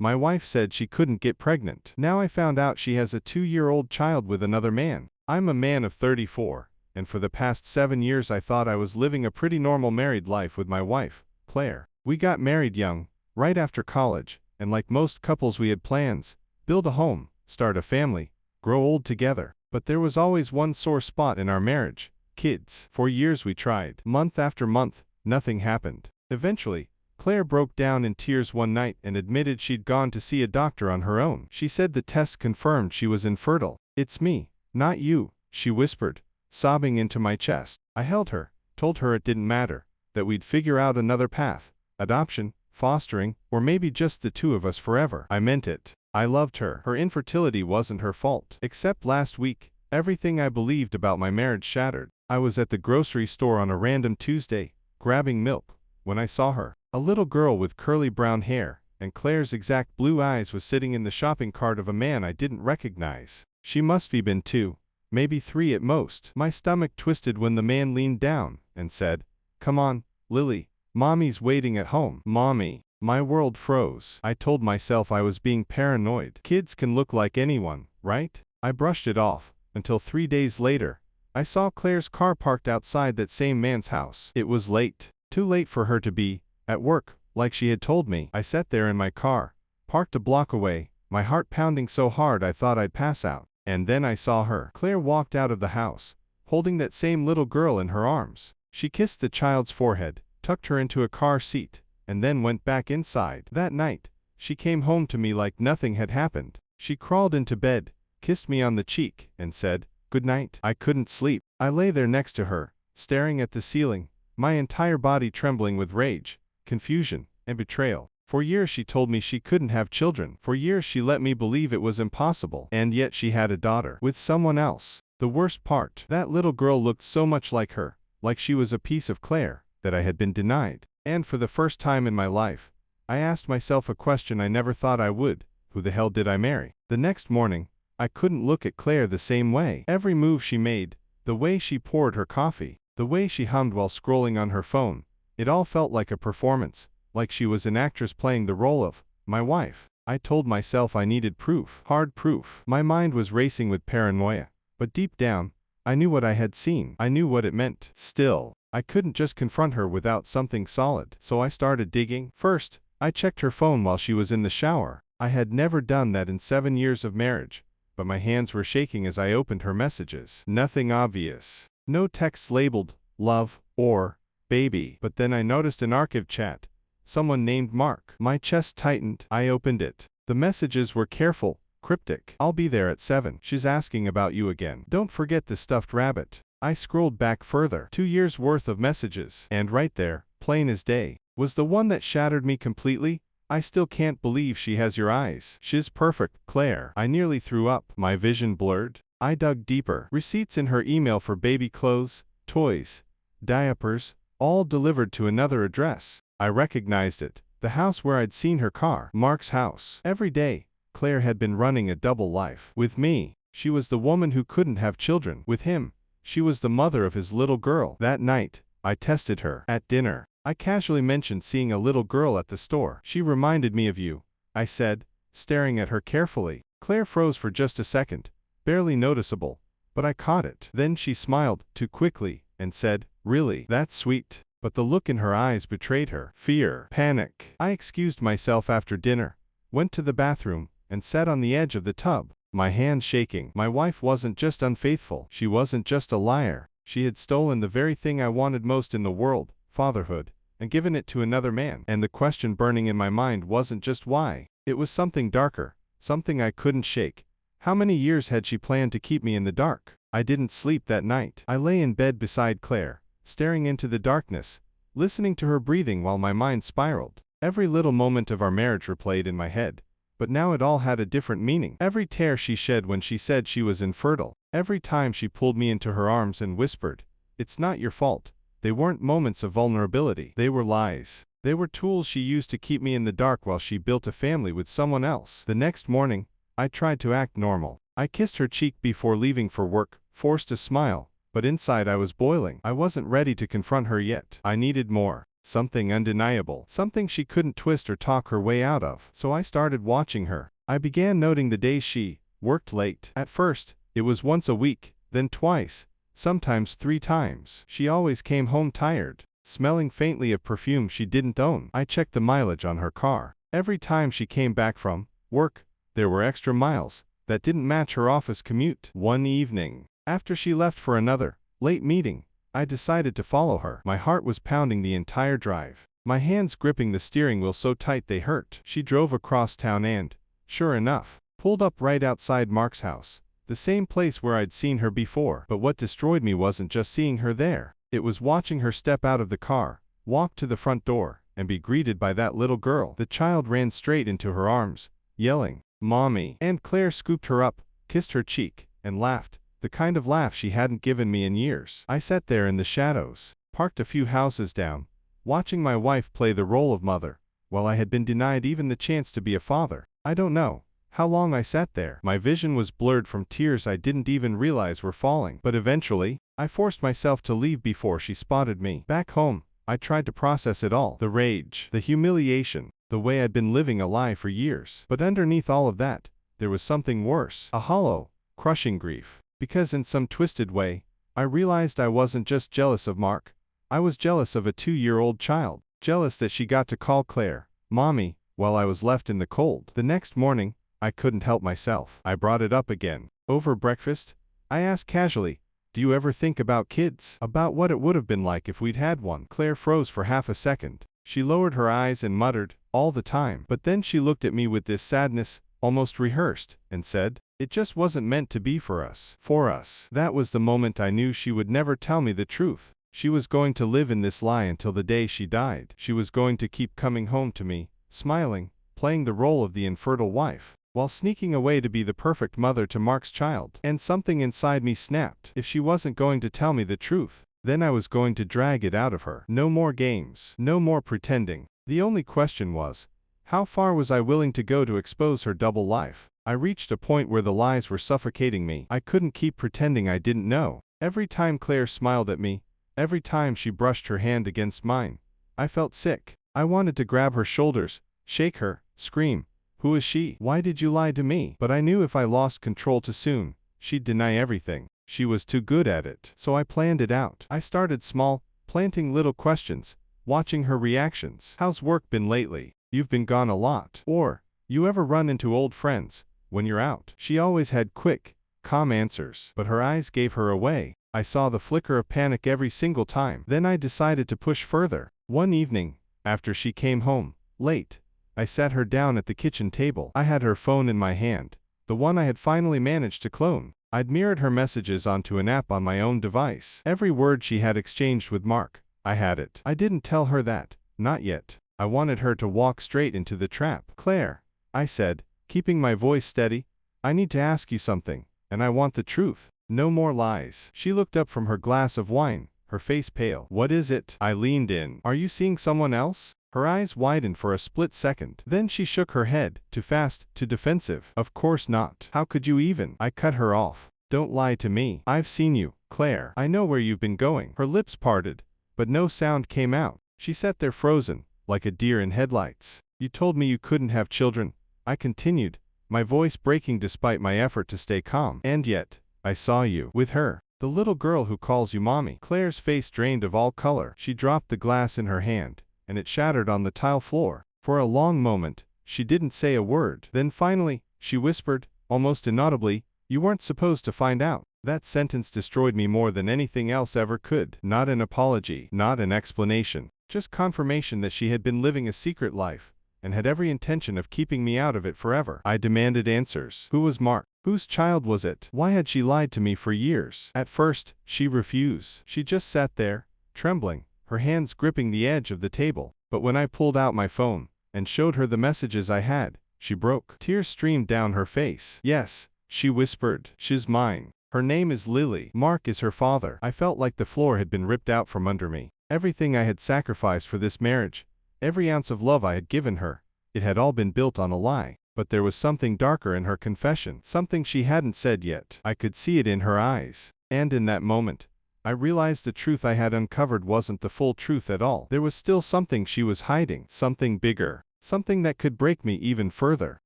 My wife said she couldn't get pregnant. Now I found out she has a 2-year-old child with another man. I'm a man of 34, and for the past 7 years I thought I was living a pretty normal married life with my wife, Claire. We got married young, right after college, and like most couples we had plans, build a home, start a family, grow old together. But there was always one sore spot in our marriage: kids. For years we tried. Month after month, nothing happened. Eventually, Claire broke down in tears one night and admitted she'd gone to see a doctor on her own. She said the tests confirmed she was infertile. "It's me, not you," she whispered, sobbing into my chest. I held her, told her it didn't matter, that we'd figure out another path: adoption, fostering, or maybe just the two of us forever. I meant it. I loved her. Her infertility wasn't her fault. Except last week, everything I believed about my marriage shattered. I was at the grocery store on a random Tuesday, grabbing milk, when I saw her. A little girl with curly brown hair and Claire's exact blue eyes was sitting in the shopping cart of a man I didn't recognize. She must have been 2, maybe 3 at most. My stomach twisted when the man leaned down and said, "Come on, Lily, Mommy's waiting at home." Mommy. My world froze. I told myself I was being paranoid. Kids can look like anyone, right? I brushed it off, until 3 days later, I saw Claire's car parked outside that same man's house. It was late. Too late for her to be at work, like she had told me. I sat there in my car, parked a block away, my heart pounding so hard I thought I'd pass out. And then I saw her. Claire walked out of the house, holding that same little girl in her arms. She kissed the child's forehead, tucked her into a car seat, and then went back inside. That night, she came home to me like nothing had happened. She crawled into bed, kissed me on the cheek, and said, "Good night." I couldn't sleep. I lay there next to her, staring at the ceiling, my entire body trembling with rage, confusion, and betrayal. For years she told me she couldn't have children. For years she let me believe it was impossible. And yet she had a daughter. With someone else. The worst part, that little girl looked so much like her, like she was a piece of Claire, that I had been denied. And for the first time in my life, I asked myself a question I never thought I would: who the hell did I marry? The next morning, I couldn't look at Claire the same way. Every move she made, the way she poured her coffee, the way she hummed while scrolling on her phone, it all felt like a performance, like she was an actress playing the role of my wife. I told myself I needed proof. Hard proof. My mind was racing with paranoia, but deep down, I knew what I had seen. I knew what it meant. Still, I couldn't just confront her without something solid. So I started digging. First, I checked her phone while she was in the shower. I had never done that in 7 years of marriage, but my hands were shaking as I opened her messages. Nothing obvious. No texts labeled love or baby. But then I noticed an archive chat. Someone named Mark. My chest tightened. I opened it. The messages were careful, cryptic. "I'll be there at 7. She's asking about you again. Don't forget the stuffed rabbit." I scrolled back further. 2 years worth of messages. And right there, plain as day, was the one that shattered me completely. "I still can't believe she has your eyes. She's perfect, Claire." I nearly threw up. My vision blurred. I dug deeper. Receipts in her email for baby clothes, toys, diapers, all delivered to another address. I recognized it. The house where I'd seen her car. Mark's house. Every day, Claire had been running a double life. With me, she was the woman who couldn't have children. With him, she was the mother of his little girl. That night, I tested her. At dinner, I casually mentioned seeing a little girl at the store. "She reminded me of you," I said, staring at her carefully. Claire froze for just a second, barely noticeable, but I caught it. Then she smiled, too quickly, and said, "Really? That's sweet." But the look in her eyes betrayed her. Fear. Panic. I excused myself after dinner, went to the bathroom, and sat on the edge of the tub, my hands shaking. My wife wasn't just unfaithful. She wasn't just a liar. She had stolen the very thing I wanted most in the world, fatherhood, and given it to another man. And the question burning in my mind wasn't just why. It was something darker, something I couldn't shake. How many years had she planned to keep me in the dark? I didn't sleep that night. I lay in bed beside Claire, staring into the darkness, listening to her breathing while my mind spiraled. Every little moment of our marriage replayed in my head, but now it all had a different meaning. Every tear she shed when she said she was infertile, every time she pulled me into her arms and whispered, "It's not your fault." They weren't moments of vulnerability. They were lies. They were tools she used to keep me in the dark while she built a family with someone else. The next morning, I tried to act normal. I kissed her cheek before leaving for work, forced a smile, but inside I was boiling. I wasn't ready to confront her yet. I needed more. Something undeniable. Something she couldn't twist or talk her way out of. So I started watching her. I began noting the days she worked late. At first, it was once a week, then twice, sometimes 3 times. She always came home tired, smelling faintly of perfume she didn't own. I checked the mileage on her car. Every time she came back from work, there were extra miles that didn't match her office commute. One evening, after she left for another late meeting, I decided to follow her. My heart was pounding the entire drive, my hands gripping the steering wheel so tight they hurt. She drove across town and, sure enough, pulled up right outside Mark's house, the same place where I'd seen her before. But what destroyed me wasn't just seeing her there. It was watching her step out of the car, walk to the front door, and be greeted by that little girl. The child ran straight into her arms, yelling, "Mommy!" And Claire scooped her up, kissed her cheek, and laughed, the kind of laugh she hadn't given me in years. I sat there in the shadows, parked a few houses down, watching my wife play the role of mother, while I had been denied even the chance to be a father. I don't know how long I sat there. My vision was blurred from tears I didn't even realize were falling. But eventually, I forced myself to leave before she spotted me. Back home, I tried to process it all. The rage, the humiliation, the way I'd been living a lie for years. But underneath all of that, there was something worse. A hollow, crushing grief. Because in some twisted way, I realized I wasn't just jealous of Mark. I was jealous of a 2-year-old child. Jealous that she got to call Claire Mommy while I was left in the cold. The next morning, I couldn't help myself. I brought it up again. Over breakfast, I asked casually, "Do you ever think about kids? About what it would have been like if we'd had one?" Claire froze for half a second. She lowered her eyes and muttered, "All the time." But then she looked at me with this sadness, almost rehearsed, and said, "It just wasn't meant to be for us." For us. That was the moment I knew she would never tell me the truth. She was going to live in this lie until the day she died. She was going to keep coming home to me, smiling, playing the role of the infertile wife, while sneaking away to be the perfect mother to Mark's child. And something inside me snapped. If she wasn't going to tell me the truth, then I was going to drag it out of her. No more games. No more pretending. The only question was, how far was I willing to go to expose her double life? I reached a point where the lies were suffocating me. I couldn't keep pretending I didn't know. Every time Claire smiled at me, every time she brushed her hand against mine, I felt sick. I wanted to grab her shoulders, shake her, scream, "Who is she? Why did you lie to me?" But I knew if I lost control too soon, she'd deny everything. She was too good at it. So I planned it out. I started small, planting little questions, watching her reactions. "How's work been lately? You've been gone a lot." Or, "You ever run into old friends when you're out?" She always had quick, calm answers, but her eyes gave her away. I saw the flicker of panic every single time. Then I decided to push further. One evening, after she came home late, I sat her down at the kitchen table. I had her phone in my hand, the one I had finally managed to clone. I'd mirrored her messages onto an app on my own device. Every word she had exchanged with Mark, I had it. I didn't tell her that, not yet. I wanted her to walk straight into the trap. "Claire," I said, keeping my voice steady, "I need to ask you something, and I want the truth. No more lies." She looked up from her glass of wine, her face pale. "What is it?" I leaned in. "Are you seeing someone else?" Her eyes widened for a split second. Then she shook her head, too fast, too defensive. "Of course not. How could you even?" I cut her off. "Don't lie to me. I've seen you, Claire. I know where you've been going." Her lips parted, but no sound came out. She sat there frozen, like a deer in headlights. "You told me you couldn't have children," I continued, my voice breaking despite my effort to stay calm. "And yet, I saw you with her. The little girl who calls you mommy." Claire's face drained of all color. She dropped the glass in her hand, and it shattered on the tile floor. For a long moment, she didn't say a word. Then finally, she whispered, almost inaudibly, "You weren't supposed to find out." That sentence destroyed me more than anything else ever could. Not an apology, not an explanation, just confirmation that she had been living a secret life, and had every intention of keeping me out of it forever. I demanded answers. Who was Mark? Whose child was it? Why had she lied to me for years? At first, she refused. She just sat there, trembling, her hands gripping the edge of the table. But when I pulled out my phone and showed her the messages I had, she broke. Tears streamed down her face. "Yes," she whispered. "She's mine. Her name is Lily. Mark is her father." I felt like the floor had been ripped out from under me. Everything I had sacrificed for this marriage, every ounce of love I had given her, it had all been built on a lie. But there was something darker in her confession, something she hadn't said yet. I could see it in her eyes. And in that moment, I realized the truth I had uncovered wasn't the full truth at all. There was still something she was hiding, something bigger, something that could break me even further.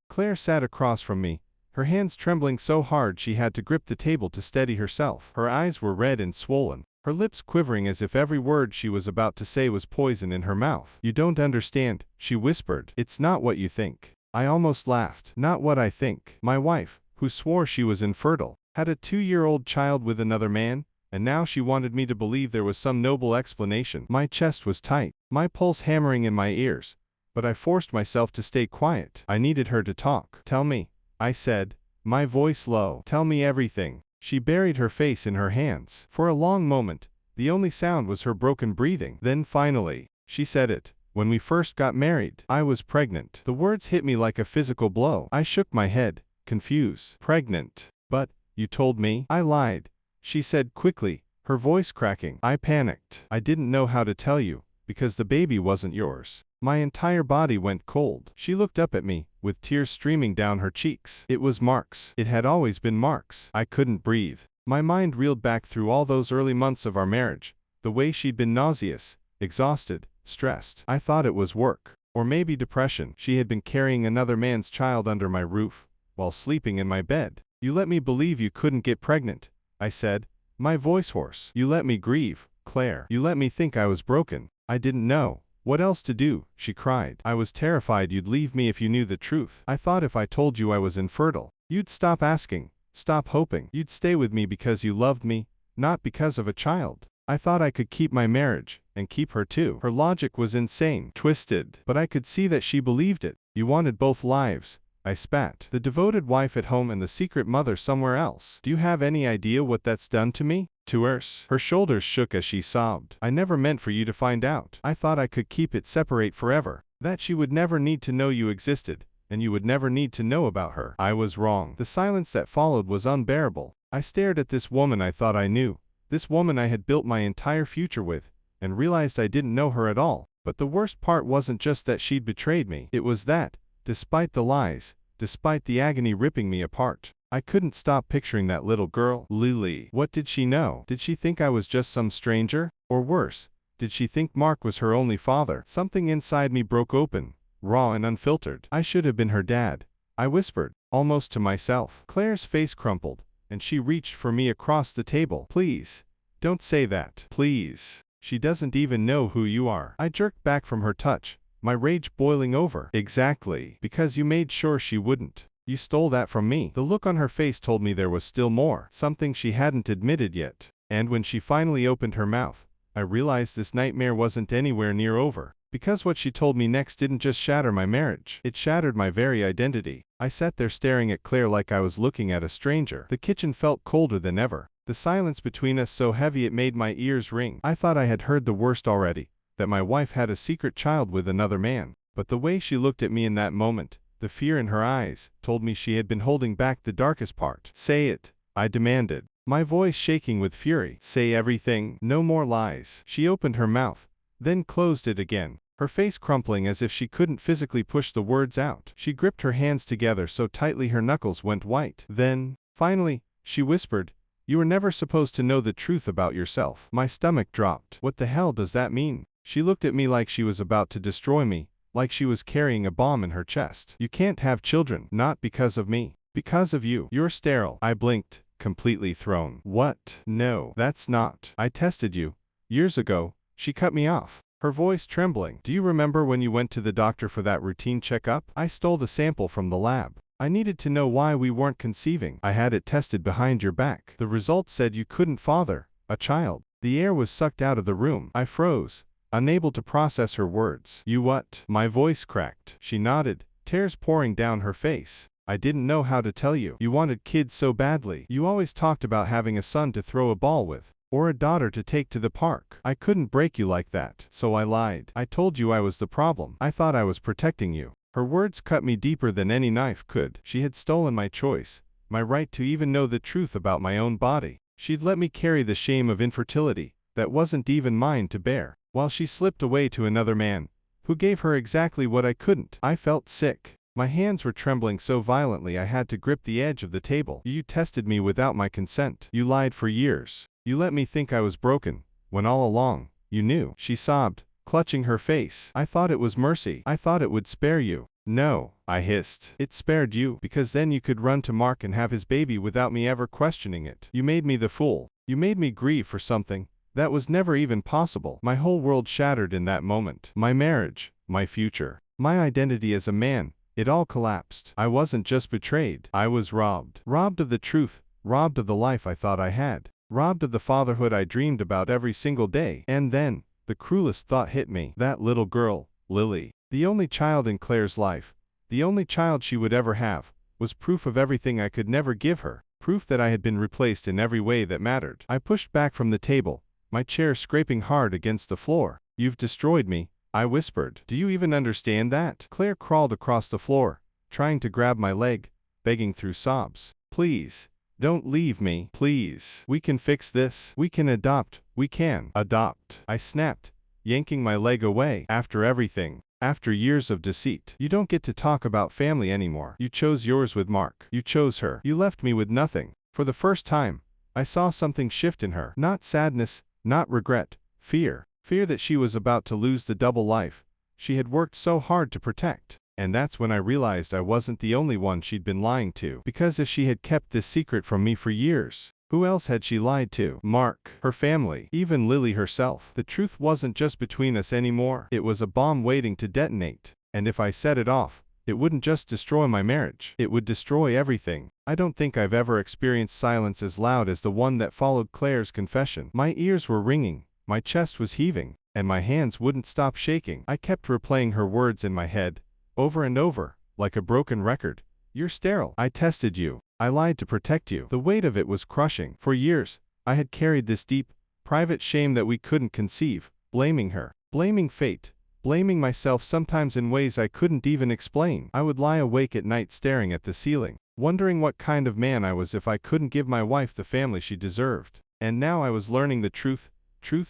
Claire sat across from me, her hands trembling so hard she had to grip the table to steady herself. Her eyes were red and swollen, her lips quivering as if every word she was about to say was poison in her mouth. "You don't understand," she whispered. "It's not what you think." I almost laughed. Not what I think. My wife, who swore she was infertile, had a 2-year-old child with another man, and now she wanted me to believe there was some noble explanation. My chest was tight, my pulse hammering in my ears, but I forced myself to stay quiet. I needed her to talk. "Tell me," I said, my voice low. "Tell me everything." She buried her face in her hands. For a long moment, the only sound was her broken breathing. Then finally, she said it. "When we first got married, I was pregnant." The words hit me like a physical blow. I shook my head, confused. "Pregnant? But, you told me." "I lied," she said quickly, her voice cracking. "I panicked. I didn't know how to tell you, because the baby wasn't yours." My entire body went cold. She looked up at me, with tears streaming down her cheeks. It was Mark's. It had always been Mark's. I couldn't breathe. My mind reeled back through all those early months of our marriage, the way she'd been nauseous, exhausted, stressed. I thought it was work, or maybe depression. She had been carrying another man's child under my roof, while sleeping in my bed. "You let me believe you couldn't get pregnant," I said, my voice hoarse. "You let me grieve, Claire. You let me think I was broken. I didn't know what else to do," she cried. "I was terrified you'd leave me if you knew the truth. I thought if I told you I was infertile, you'd stop asking, stop hoping. You'd stay with me because you loved me, not because of a child. I thought I could keep my marriage, and keep her too." Her logic was insane, twisted, but I could see that she believed it. "You wanted both lives," I spat. "The devoted wife at home and the secret mother somewhere else. Do you have any idea what that's done to me? To hers?" Her shoulders shook as she sobbed. "I never meant for you to find out. I thought I could keep it separate forever. That she would never need to know you existed, and you would never need to know about her. I was wrong." The silence that followed was unbearable. I stared at this woman I thought I knew, this woman I had built my entire future with, and realized I didn't know her at all. But the worst part wasn't just that she'd betrayed me. It was that, despite the lies, despite the agony ripping me apart, I couldn't stop picturing that little girl, Lily. What did she know? Did she think I was just some stranger? Or worse, did she think Mark was her only father? Something inside me broke open, raw and unfiltered. "I should have been her dad," I whispered, almost to myself. Claire's face crumpled, and she reached for me across the table. "Please, don't say that. Please. She doesn't even know who you are." I jerked back from her touch, my rage boiling over. "Exactly. Because you made sure she wouldn't. You stole that from me." The look on her face told me there was still more, something she hadn't admitted yet. And when she finally opened her mouth, I realized this nightmare wasn't anywhere near over. Because what she told me next didn't just shatter my marriage, it shattered my very identity. I sat there staring at Claire like I was looking at a stranger. The kitchen felt colder than ever, the silence between us so heavy it made my ears ring. I thought I had heard the worst already, that my wife had a secret child with another man. But the way she looked at me in that moment, the fear in her eyes, told me she had been holding back the darkest part. "Say it," I demanded, my voice shaking with fury. "Say everything. No more lies." She opened her mouth, then closed it again, her face crumpling as if she couldn't physically push the words out. She gripped her hands together so tightly her knuckles went white. Then, finally, she whispered, "You were never supposed to know the truth about yourself." My stomach dropped. What the hell does that mean? She looked at me like she was about to destroy me, like she was carrying a bomb in her chest. "You can't have children. Not because of me. Because of you. You're sterile." I blinked, completely thrown. "What? No, that's not. I tested you. Years ago." She cut me off, her voice trembling. "Do you remember when you went to the doctor for that routine checkup? I stole the sample from the lab. I needed to know why we weren't conceiving. I had it tested behind your back. The results said you couldn't father a child." The air was sucked out of the room. I froze, unable to process her words. "You what?" My voice cracked. She nodded, tears pouring down her face. "I didn't know how to tell you. You wanted kids so badly. You always talked about having a son to throw a ball with, or a daughter to take to the park. I couldn't break you like that, so I lied. I told you I was the problem. I thought I was protecting you." Her words cut me deeper than any knife could. She had stolen my choice, my right to even know the truth about my own body. She'd let me carry the shame of infertility, that wasn't even mine to bear, while she slipped away to another man, who gave her exactly what I couldn't. I felt sick. My hands were trembling so violently I had to grip the edge of the table. "You tested me without my consent. You lied for years. You let me think I was broken, when all along, you knew. She sobbed, clutching her face. I thought it was mercy. I thought it would spare you. No, I hissed. It spared you, because then you could run to Mark and have his baby without me ever questioning it. You made me the fool. You made me grieve for something that was never even possible. My whole world shattered in that moment. My marriage, my future, my identity as a man, it all collapsed. I wasn't just betrayed. I was robbed. Robbed of the truth, robbed of the life I thought I had, robbed of the fatherhood I dreamed about every single day. And then, the cruelest thought hit me. That little girl, Lily, the only child in Claire's life, the only child she would ever have, was proof of everything I could never give her, proof that I had been replaced in every way that mattered. I pushed back from the table, my chair scraping hard against the floor. You've destroyed me, I whispered. Do you even understand that? Claire crawled across the floor, trying to grab my leg, begging through sobs. Please, don't leave me. Please. We can fix this. We can adopt. We can adopt. I snapped, yanking my leg away. After everything, after years of deceit, you don't get to talk about family anymore. You chose yours with Mark. You chose her. You left me with nothing. For the first time, I saw something shift in her. Not sadness, not regret, fear. Fear that she was about to lose the double life she had worked so hard to protect. And that's when I realized I wasn't the only one she'd been lying to. Because if she had kept this secret from me for years, who else had she lied to? Mark, her family, even Lily herself. The truth wasn't just between us anymore. It was a bomb waiting to detonate. And if I set it off, it wouldn't just destroy my marriage. It would destroy everything. I don't think I've ever experienced silence as loud as the one that followed Claire's confession. My ears were ringing. My chest was heaving, and my hands wouldn't stop shaking. I kept replaying her words in my head, over and over, like a broken record. You're sterile. I tested you. I lied to protect you. The weight of it was crushing. For years, I had carried this deep, private shame that we couldn't conceive, blaming her, blaming fate, blaming myself sometimes in ways I couldn't even explain. I would lie awake at night staring at the ceiling, wondering what kind of man I was if I couldn't give my wife the family she deserved. And now I was learning the truth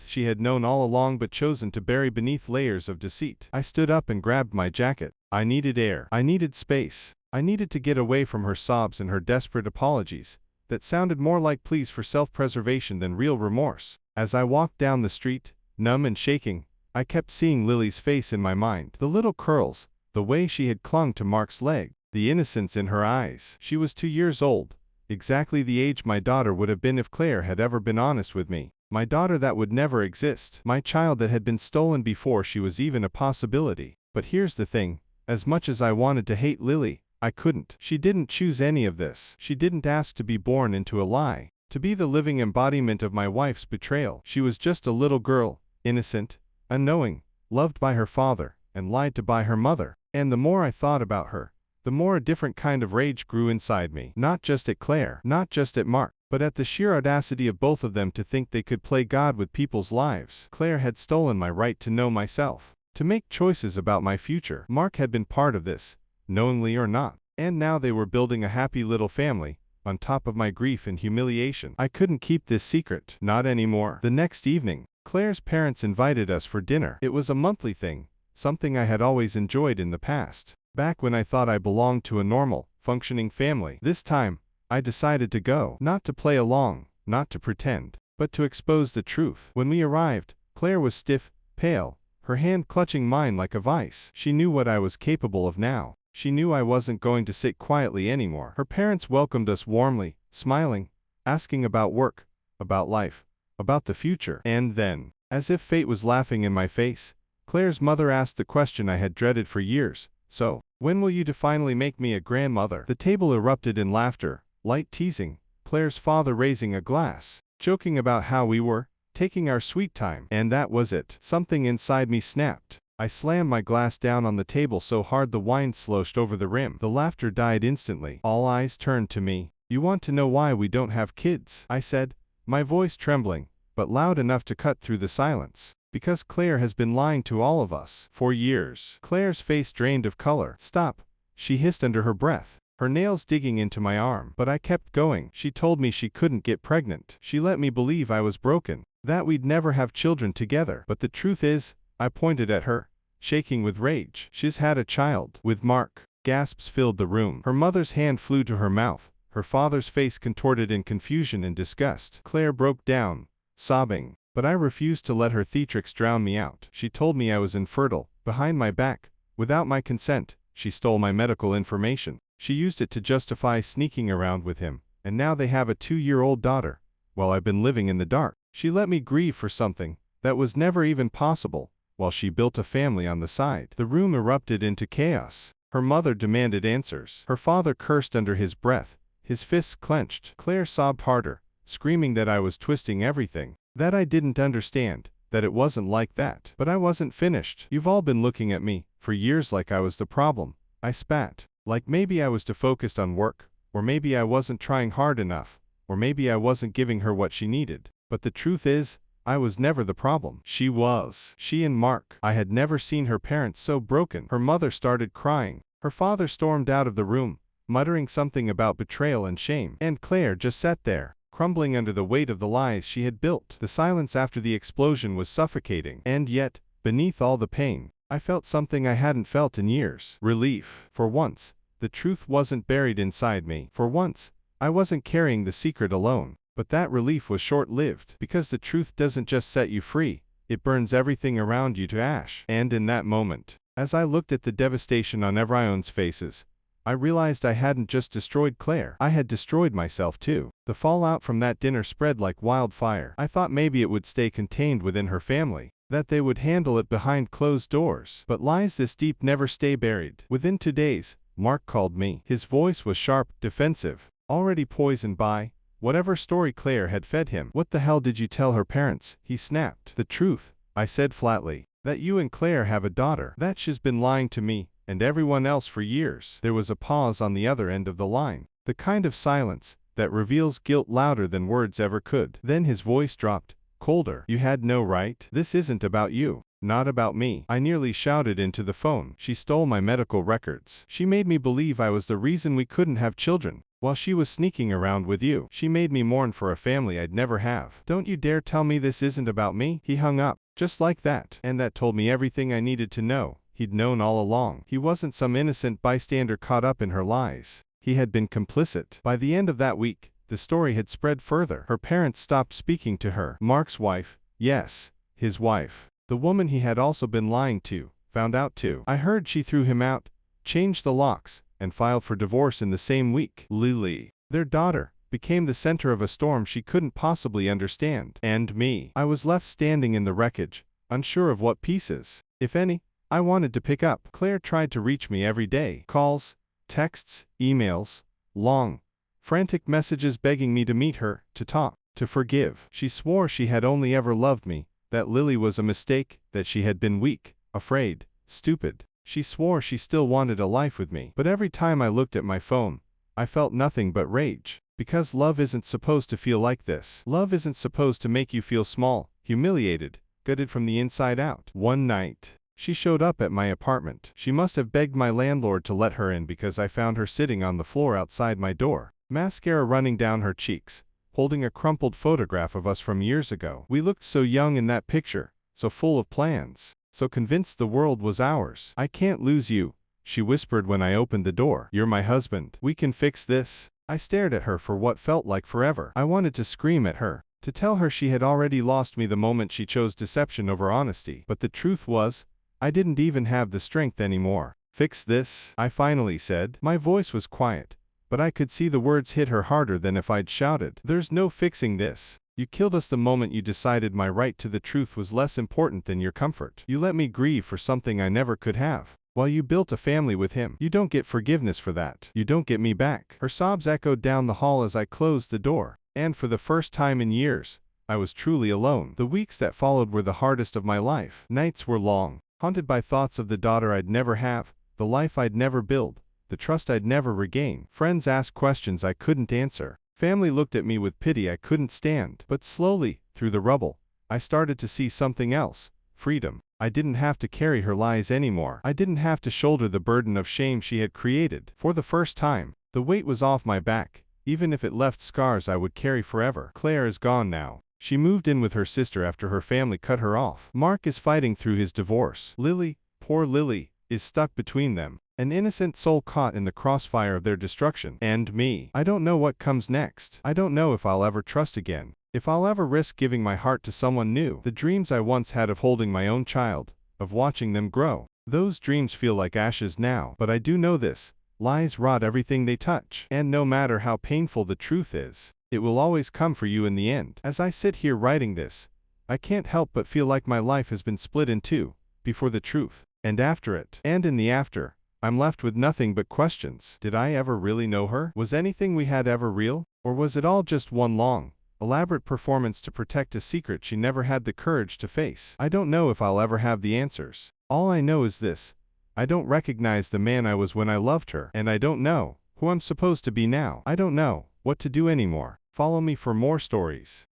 she had known all along but chosen to bury beneath layers of deceit. I stood up and grabbed my jacket. I needed air. I needed space. I needed to get away from her sobs and her desperate apologies that sounded more like pleas for self-preservation than real remorse. As I walked down the street, numb and shaking, I kept seeing Lily's face in my mind. The little curls, the way she had clung to Mark's leg, the innocence in her eyes. She was 2 years old, exactly the age my daughter would have been if Claire had ever been honest with me. My daughter that would never exist. My child that had been stolen before she was even a possibility. But here's the thing, as much as I wanted to hate Lily, I couldn't. She didn't choose any of this. She didn't ask to be born into a lie, to be the living embodiment of my wife's betrayal. She was just a little girl, innocent, unknowing, loved by her father, and lied to by her mother. And the more I thought about her, the more a different kind of rage grew inside me. Not just at Claire, not just at Mark, but at the sheer audacity of both of them to think they could play God with people's lives. Claire had stolen my right to know myself, to make choices about my future. Mark had been part of this, knowingly or not. And now they were building a happy little family, on top of my grief and humiliation. I couldn't keep this secret. Not anymore. The next evening, Claire's parents invited us for dinner. It was a monthly thing, something I had always enjoyed in the past, back when I thought I belonged to a normal, functioning family. This time, I decided to go, not to play along, not to pretend, but to expose the truth. When we arrived, Claire was stiff, pale, her hand clutching mine like a vice. She knew what I was capable of now. She knew I wasn't going to sit quietly anymore. Her parents welcomed us warmly, smiling, asking about work, about life, about the future. And then, as if fate was laughing in my face, Claire's mother asked the question I had dreaded for years. So, when will you finally make me a grandmother? The table erupted in laughter, light teasing, Claire's father raising a glass, joking about how we were taking our sweet time. And that was it. Something inside me snapped. I slammed my glass down on the table so hard the wine sloshed over the rim. The laughter died instantly. All eyes turned to me. You want to know why we don't have kids? I said, my voice trembling, but loud enough to cut through the silence. Because Claire has been lying to all of us. For years. Claire's face drained of color. Stop, she hissed under her breath, her nails digging into my arm. But I kept going. She told me she couldn't get pregnant. She let me believe I was broken, that we'd never have children together. But the truth is, I pointed at her, shaking with rage. She's had a child. With Mark. Gasps filled the room. Her mother's hand flew to her mouth, Her father's face contorted in confusion and disgust. Claire broke down, sobbing. But I refused to let her theatrics drown me out. She told me I was infertile, behind my back. Without my consent, she stole my medical information. She used it to justify sneaking around with him, and now they have a 2-year-old daughter, while I've been living in the dark. She let me grieve for something that was never even possible, while she built a family on the side. The room erupted into chaos. Her mother demanded answers. Her father cursed under his breath, his fists clenched. Claire sobbed harder, screaming that I was twisting everything, that I didn't understand, that it wasn't like that. But I wasn't finished. You've all been looking at me, for years, like I was the problem. I spat. Like maybe I was too focused on work, or maybe I wasn't trying hard enough, or maybe I wasn't giving her what she needed. But the truth is, I was never the problem. She was. She and Mark. I had never seen her parents so broken. Her mother started crying. Her father stormed out of the room, muttering something about betrayal and shame. And Claire just sat there, crumbling under the weight of the lies she had built. The silence after the explosion was suffocating. And yet, beneath all the pain, I felt something I hadn't felt in years. Relief. For once, the truth wasn't buried inside me. For once, I wasn't carrying the secret alone. But that relief was short-lived, because the truth doesn't just set you free, it burns everything around you to ash. And in that moment, as I looked at the devastation on everyone's faces, I realized I hadn't just destroyed Claire, I had destroyed myself too. The fallout from that dinner spread like wildfire. I thought maybe it would stay contained within her family, that they would handle it behind closed doors. But lies this deep never stay buried. Within 2 days, Mark called me. His voice was sharp, defensive, already poisoned by whatever story Claire had fed him. What the hell did you tell her parents? He snapped. The truth, I said flatly. That you and Claire have a daughter. That she's been lying to me and everyone else for years. There was a pause on the other end of the line. The kind of silence that reveals guilt louder than words ever could. Then his voice dropped, colder. You had no right. This isn't about you. Not about me. I nearly shouted into the phone. She stole my medical records. She made me believe I was the reason we couldn't have children, while she was sneaking around with you. She made me mourn for a family I'd never have. Don't you dare tell me this isn't about me. He hung up, just like that. And that told me everything I needed to know. He'd known all along. He wasn't some innocent bystander caught up in her lies. He had been complicit. By the end of that week, the story had spread further. Her parents stopped speaking to her. Mark's wife, yes, his wife, the woman he had also been lying to, found out too. I heard she threw him out, changed the locks, and filed for divorce in the same week. Lily, their daughter, became the center of a storm she couldn't possibly understand. And me. I was left standing in the wreckage, unsure of what pieces, if any, I wanted to pick up. Claire tried to reach me every day. Calls, texts, emails, long, frantic messages begging me to meet her, to talk, to forgive. She swore she had only ever loved me, that Lily was a mistake, that she had been weak, afraid, stupid. She swore she still wanted a life with me. But every time I looked at my phone, I felt nothing but rage. Because love isn't supposed to feel like this. Love isn't supposed to make you feel small, humiliated, gutted from the inside out. One night, she showed up at my apartment. She must have begged my landlord to let her in because I found her sitting on the floor outside my door, mascara running down her cheeks, holding a crumpled photograph of us from years ago. We looked so young in that picture, so full of plans, so convinced the world was ours. I can't lose you, she whispered when I opened the door. You're my husband. We can fix this. I stared at her for what felt like forever. I wanted to scream at her, to tell her she had already lost me the moment she chose deception over honesty. But the truth was, I didn't even have the strength anymore. Fix this, I finally said. My voice was quiet, but I could see the words hit her harder than if I'd shouted. There's no fixing this. You killed us the moment you decided my right to the truth was less important than your comfort. You let me grieve for something I never could have. While you built a family with him, you don't get forgiveness for that. You don't get me back. Her sobs echoed down the hall as I closed the door. And for the first time in years, I was truly alone. The weeks that followed were the hardest of my life. Nights were long, haunted by thoughts of the daughter I'd never have, the life I'd never build, the trust I'd never regain. Friends asked questions I couldn't answer. Family looked at me with pity I couldn't stand. But slowly, through the rubble, I started to see something else. Freedom. I didn't have to carry her lies anymore. I didn't have to shoulder the burden of shame she had created. For the first time, the weight was off my back, even if it left scars I would carry forever. Claire is gone now. She moved in with her sister after her family cut her off. Mark is fighting through his divorce. Lily, poor Lily, is stuck between them. An innocent soul caught in the crossfire of their destruction. And me. I don't know what comes next. I don't know if I'll ever trust again. If I'll ever risk giving my heart to someone new. The dreams I once had of holding my own child, of watching them grow. Those dreams feel like ashes now. But I do know this. Lies rot everything they touch. And no matter how painful the truth is, it will always come for you in the end. As I sit here writing this, I can't help but feel like my life has been split in two, before the truth, and after it. And in the after, I'm left with nothing but questions. Did I ever really know her? Was anything we had ever real? Or was it all just one long, elaborate performance to protect a secret she never had the courage to face? I don't know if I'll ever have the answers. All I know is this. I don't recognize the man I was when I loved her, and I don't know who I'm supposed to be now. I don't know what to do anymore. Follow me for more stories.